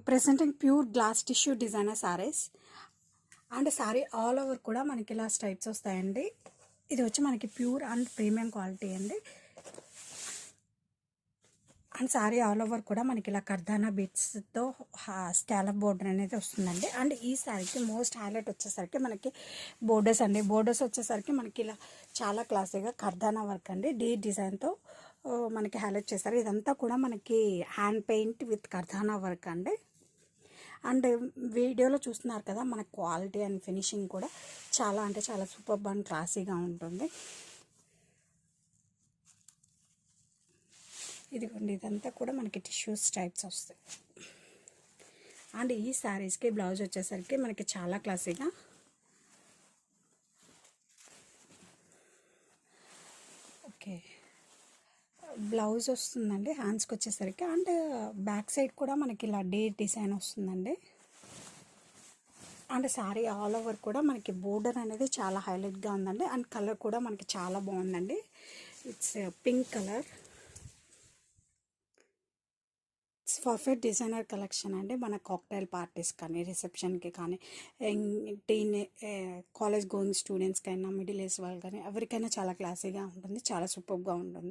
Presenting pure glass tissue designer saris. And sorry all over కూడా మనకి ఇలా స్ట్రైప్స్ వస్తాయండి. ఇది వచ్చి మనకి ప్యూర్ అండ్ ప్రీమియం క్వాలిటీ అండి. అండ్ సారీ ఆల్ ఓవర్ కూడా మనకి ఇలా కర్దానా బీట్స్తో స్కాలప్ బోర్డర్ అనేది వస్తుందండి. అండ్ ఈ సారీకి మోస్ట్ హైలైట్ వచ్చేసరికి మనకి బోర్డర్స్ అండి. బోర్డర్స్ వచ్చేసరికి మనకి ఇలా చాలా క్లాసీగా కర్దానా వర్క్ అండి, డీ డిజైన్తో మనకి హైలైట్ చేస్తారు. ఇదంతా కూడా మనకి హ్యాండ్ పెయింట్ విత్ కర్దానా వర్క్ అండి. అండ్ వీడియోలో చూస్తున్నారు కదా, మన క్వాలిటీ అండ్ ఫినిషింగ్ కూడా చాలా అంటే చాలా సూపర్బ్ అండ్ క్లాసీగా ఉంటుంది. ఇదిగోండి, ఇదంతా కూడా మనకి టిష్యూస్ టైప్స్ వస్తాయి. అండ్ ఈ శారీస్కి బ్లౌజ్ వచ్చేసరికి మనకి చాలా క్లాసీగా ఓకే బ్లౌజ్ వస్తుందండి హ్యాండ్స్కి వచ్చేసరికి. అండ్ బ్యాక్ సైడ్ కూడా మనకి ఇలా డే డిజైన్ వస్తుందండి. అండ్ శారీ ఆల్ ఓవర్ కూడా మనకి బోర్డర్ అనేది చాలా హైలైట్గా ఉందండి. అండ్ కలర్ కూడా మనకి చాలా బాగుందండి. It's pink colour. It's perfect designer collection అండి. మన కాక్టైల్ పార్టీస్ కానీ, రిసెప్షన్కి కానీ, కాలేజ్ గోయింగ్ స్టూడెంట్స్కి అయినా, మిడిల్ ఏజ్ వాళ్ళు కానీ ఎవరికైనా చాలా క్లాసీగా ఉంటుంది, చాలా సూపర్గా ఉంటుంది.